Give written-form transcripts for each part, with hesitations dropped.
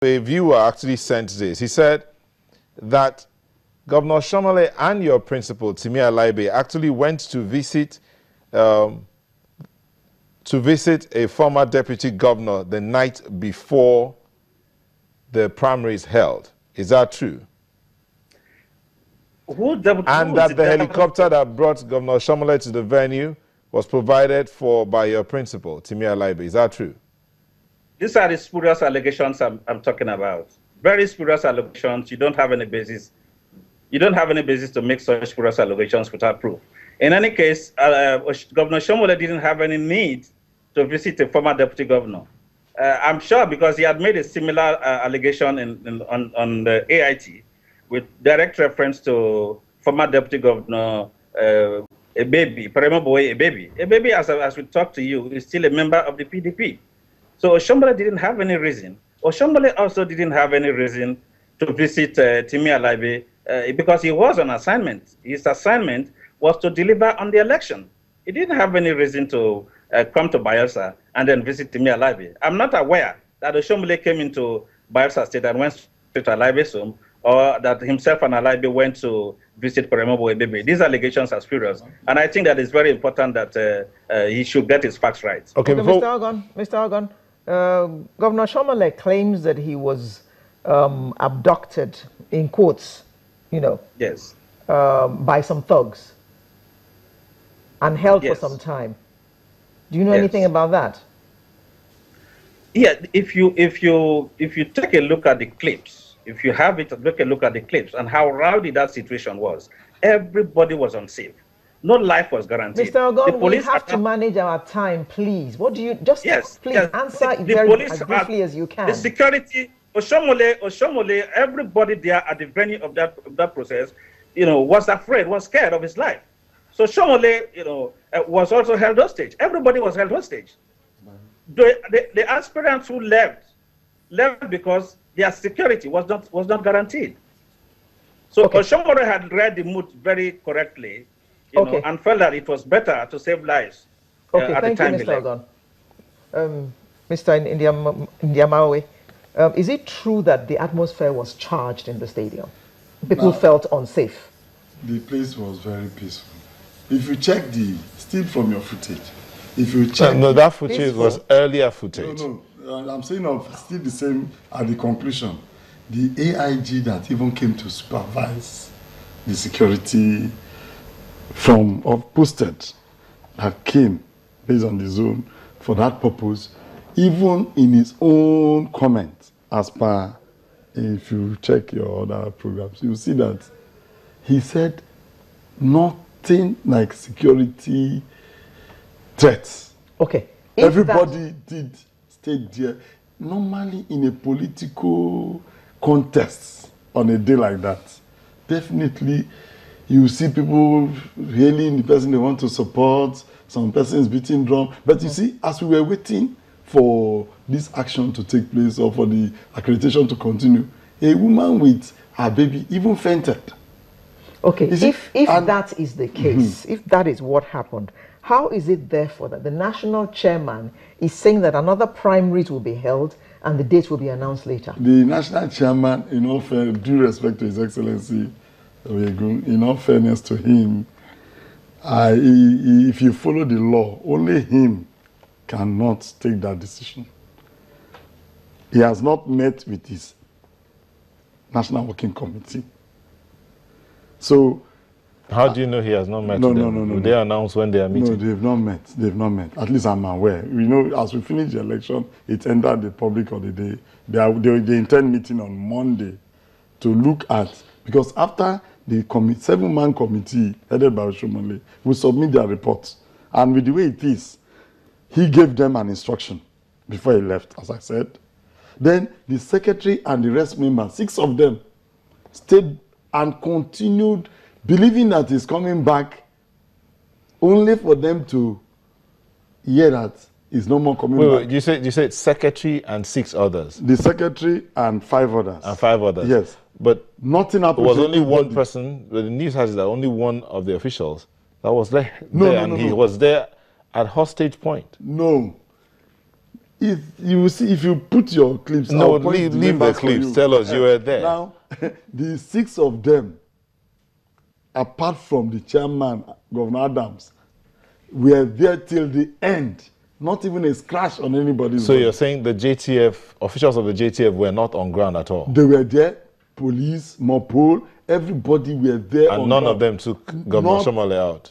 A viewer actually sent this. He said that Governor Oshiomhole and your principal, Timipre Sylva, actually went to visit a former deputy governor the night before the primaries held. Is that true? And that the helicopter that brought Governor Oshiomhole to the venue was provided for by your principal, Timipre Sylva. Is that true? These are the spurious allegations I'm talking about. Very spurious allegations. You don't have any basis. You don't have any basis to make such spurious allegations without proof. In any case, Governor Oshiomhole didn't have any need to visit a former deputy governor. I'm sure because he had made a similar allegation on the AIT with direct reference to former deputy governor a baby, a baby, as we talk to you, is still a member of the PDP. So Oshiomhole didn't have any reason. Oshiomhole also didn't have any reason to visit Timipre Sylva because he was on assignment. His assignment was to deliver on the election. He didn't have any reason to come to Bayelsa and then visit Timipre Sylva. I'm not aware that Oshiomhole came into Bayelsa State and went to Sylva's home, or that himself and Sylva went to visit a baby. These allegations are spurious, and I think that it's very important that he should get his facts right. Okay, Mr. Ogon, Governor Oshiomhole claims that he was abducted, in quotes, you know, yes, by some thugs and held for some time. Do you know anything about that? Yeah, if you take a look at the clips, if you have it, take a look at the clips and how rowdy that situation was. Everybody was unsafe. No life was guaranteed. Mr. Ogon, we have to manage our answer very as briefly as you can. The security, Oshiomhole, everybody there at the venue of that process, you know, was afraid, was scared of his life. So Oshiomhole, you know, was also held hostage. Everybody was held hostage. The aspirants who left because their security was not guaranteed. So Oshiomhole had read the mood very correctly, you know, and felt that it was better to save lives at the time he left. Mr. Ndiamawe, is it true that the atmosphere was charged in the stadium? People felt unsafe. The place was very peaceful. If you check still from your footage, if you check... No, that footage was earlier footage. No, I'm saying still the same at the conclusion. The AIG that even came to supervise the security posted that came based on the zone for that purpose, even in his own comments, as per, if you check your other programs, you see that he said nothing like security threats. Okay. Everybody did stay there. Normally in a political contest on a day like that, definitely you see people hailing the person they want to support, some persons beating drum. But you see, as we were waiting for this action to take place or for the accreditation to continue, a woman with her baby even fainted. Okay, if that is the case, if that is what happened, how is it therefore that the national chairman is saying that another primaries will be held and the date will be announced later? The national chairman, in all fairness, due respect to His Excellency, in all fairness to him, if you follow the law, only him cannot take that decision. He has not met with his National Working Committee. So, how do you know he has not met with them? Will they announce when they are meeting? No, they've not met. They've not met. At least I'm aware. We know as we finish the election, it entered the public holiday. They intend meeting on Monday to look at, because after the 7-man committee headed by Oshiomhole will submit their reports. And with the way it is, he gave them an instruction before he left, as I said. Then the secretary and the rest members, 6 of them, stayed and continued believing that he's coming back, only for them to hear that he's no more coming back. You said secretary and 6 others. The secretary and 5 others. And 5 others. Yes. But nothing happened. It was only one person. The news has that only one of the officials that was there. He was there at hostage point. No. if you see, if you put your clips, no, leave the clips. Tell us you were there. Now, the 6 of them, apart from the chairman, Governor Adams, were there till the end. Not even a scratch on anybody's So body. you're saying the JTF, officials of the JTF were not on ground at all? They were there, police, Mopol, everybody were there. And none of them took Governor Oshiomhole out?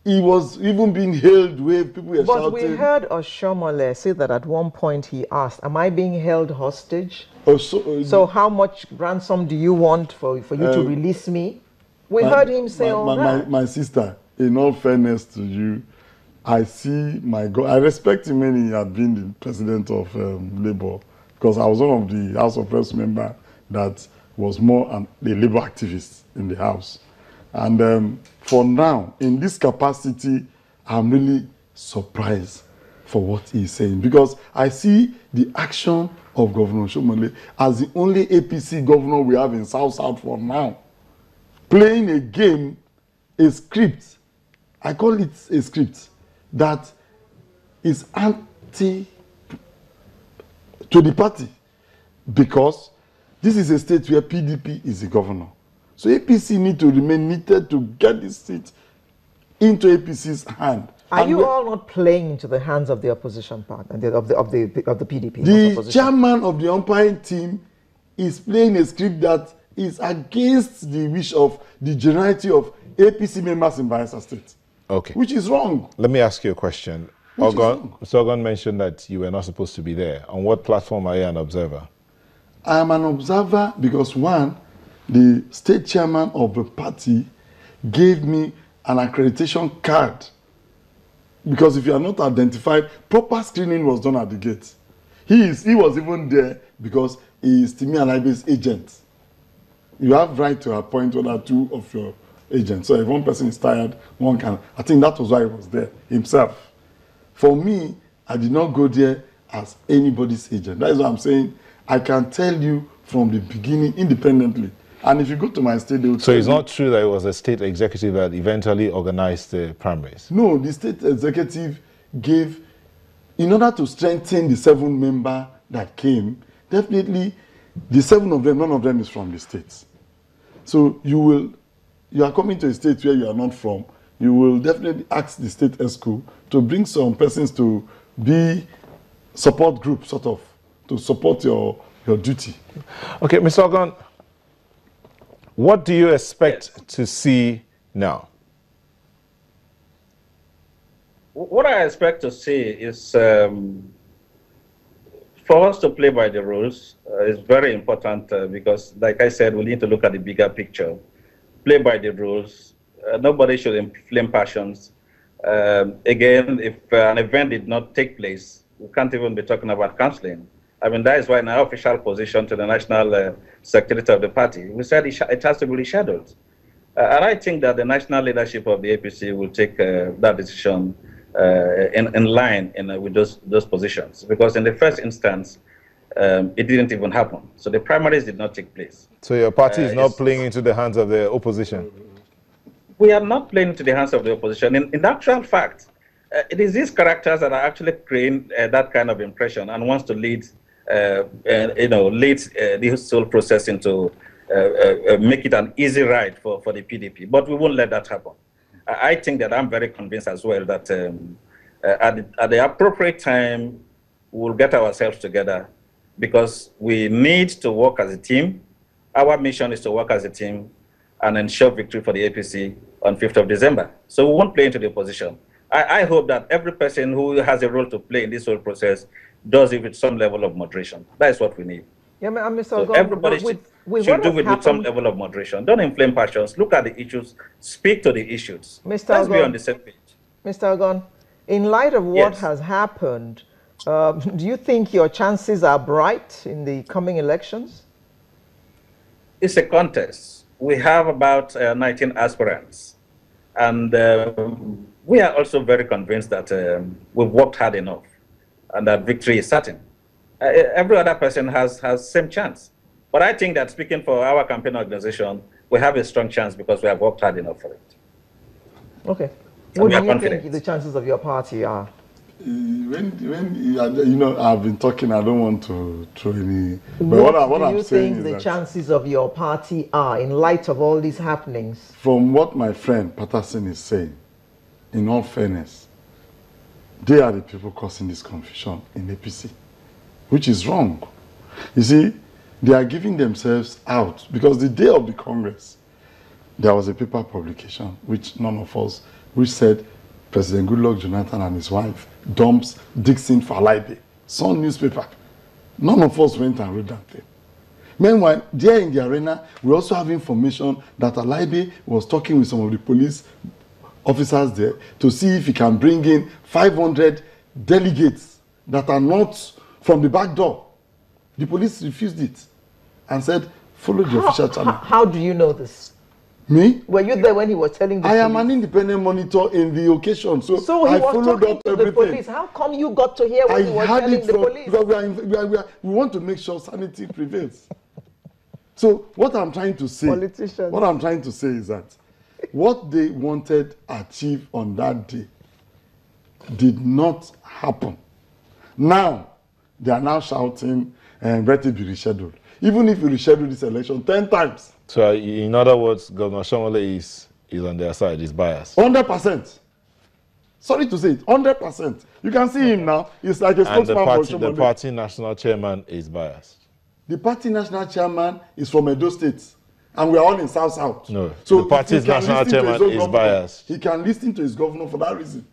He was even being hailed where people were shouting. But we heard Oshiomhole say that at one point he asked, am I being held hostage? So how much ransom do you want for you to release me? We heard him say all that. My sister, in all fairness to you, I see I respect him when he had been the president of Labour, because I was one of the House of Reps member that was more a Labour activist in the House. And for now, in this capacity, I'm really surprised for what he's saying, because I see the action of Governor Oshiomhole as the only APC governor we have in South for now, playing a game, a script. I call it a script that is anti to the party, because this is a state where PDP is the governor. So APC need to remain knitted to get this seat into APC's hand. Are you all not playing into the hands of the opposition part and of the PDP? The chairman of the umpiring team is playing a script that is against the wish of the generality of APC members in Bayelsa State. Okay. Which is wrong. Let me ask you a question. Mr. Ogon mentioned that you were not supposed to be there. On what platform are you an observer? I am an observer because, one, the state chairman of the party gave me an accreditation card. Because if you are not identified, proper screening was done at the gate. He was even there because he is Timipre Sylva's agent. You have right to appoint one or two of your agents. So if one person is tired, one can. I think that was why he was there himself. For me, I did not go there as anybody's agent. That is what I'm saying. I can tell you from the beginning independently. And if you go to my state, they will So it's not true that it was a state executive that eventually organized the primaries? No, the state executive gave, in order to strengthen the 7 members that came, definitely the 7 of them, none of them is from the states. So you are coming to a state where you are not from, you will definitely ask the state ESCO to bring some persons to be support group, sort of, to support your duty. Okay, Mr. Ogon, what do you expect to see now? What I expect to see is for us to play by the rules. Is very important because, like I said, we need to look at the bigger picture. Play by the rules. Nobody should inflame passions. Again, if an event did not take place, we can't even be talking about cancelling. I mean, that is why in our official position to the National Secretary of the party, we said it has to be rescheduled. And I think that the national leadership of the APC will take that decision in line with those positions. Because in the first instance, it didn't even happen. So the primaries did not take place. So your party is not playing into the hands of the opposition? We are not playing into the hands of the opposition. In actual fact, it is these characters that are actually creating that kind of impression and wants to lead this whole process into make it an easy ride for the PDP. But we won't let that happen. I think that I'm very convinced as well that at the appropriate time, we'll get ourselves together because we need to work as a team. Our mission is to work as a team and ensure victory for the APC on 5th of December. So we won't play into the opposition. I hope that every person who has a role to play in this whole process does it with some level of moderation. That is what we need. Yeah, Mr. So everybody should do it with some level of moderation. Don't inflame passions. Look at the issues. Speak to the issues. Let's be on the same page. Mr. Ogon, in light of what has happened, do you think your chances are bright in the coming elections? It's a contest. We have about 19 aspirants. And we are also very convinced that we've worked hard enough and that victory is certain. Every other person has same chance. But I think that speaking for our campaign organization, we have a strong chance because we have worked hard enough for it. Okay. What do you think the chances of your party are? I've been talking. I don't want to throw any. But what I'm do you saying think is the chances of your party are in light of all these happenings? From what my friend Patterson is saying, in all fairness, they are the people causing this confusion in APC, which is wrong. You see, they are giving themselves out because the day of the Congress, there was a paper publication which none of us, which said President Goodluck Jonathan and his wife dumps Dixon for Alaibe. Sun newspaper. None of us went and read that thing. Meanwhile, there in the arena, we also have information that Alaibe was talking with some of the police officers there to see if he can bring in 500 delegates that are not from the back door. The police refused it and said, follow the official channel. How do you know this? Me? Were you there when he was telling the police? I police? am an independent monitor in the occasion, so I followed up everything. The police. How come you got to hear what he was telling the police? Because we want to make sure sanity prevails. So what I'm trying to say, is that what they wanted achieved on that day did not happen. Now they are now shouting and let it be rescheduled. Even if you reschedule this election 10 times. So in other words, Governor Oshiomhole is on their side, is biased. 100%. Sorry to say it, 100%. You can see him now. He's like a spokesman for Oshiomhole. The party national chairman is biased. The party national chairman is from Edo State. And we are all in South. No, so the party's national chairman is biased. He can listen to his governor for that reason.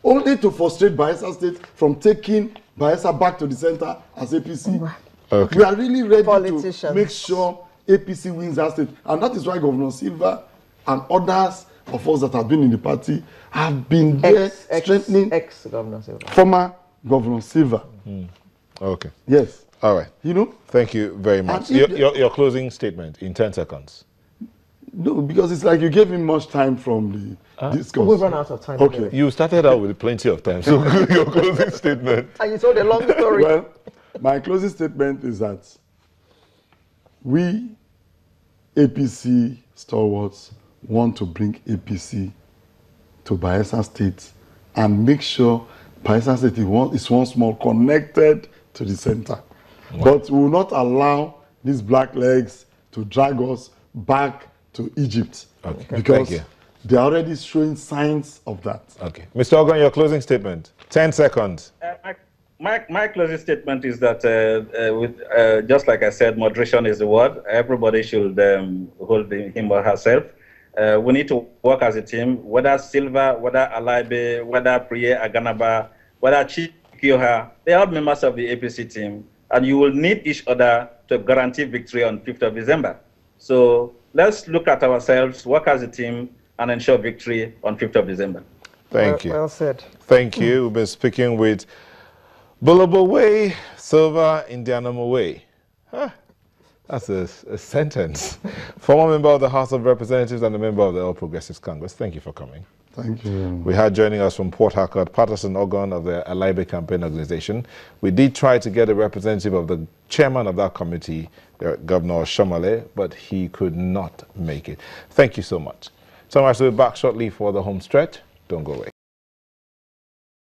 Only to frustrate Bayelsa State from taking Bayelsa back to the center as APC. Okay. We are really ready to make sure APC wins that state. And that is why Governor Sylva and others of us that have been in the party have been there strengthening Governor Sylva. Former Governor Sylva. Okay. Yes. All right. You know? Thank you very much. Your closing statement in 10 seconds. No, because it's like you gave him much time from the discourse. We'll run out of time. Okay. Anyway. You started out with plenty of time, so your closing statement. And you told a long story. Well, my closing statement is that we, APC stalwarts, want to bring APC to Bayelsa State and make sure Bayelsa State is once more connected to the center. Wow. But we will not allow these black legs to drag us back to Egypt. Okay. Because they are already showing signs of that. Okay. Mr. Ogon, your closing statement. 10 seconds. My closing statement is that, just like I said, moderation is the word. Everybody should hold him or herself. We need to work as a team, whether Silva, whether Alaibe, whether Priye Aganaba, whether Chief Kioha, they are members of the APC team, and you will need each other to guarantee victory on 5th of December. So let's look at ourselves, work as a team, and ensure victory on 5th of December. Thank you. Well said. Thank you. We've been speaking with Bulabaway, Silva, Indianamaway. That's a sentence. Former member of the House of Representatives and a member of the All Progressives Congress. Thank you for coming. Thank you. We had joining us from Port Harcourt, Patterson Ogon of the Alaibe Campaign Organization. We did try to get a representative of the chairman of that committee, Governor Oshiomhole, but he could not make it. Thank you so much. So much. We'll be back shortly for the home stretch. Don't go away.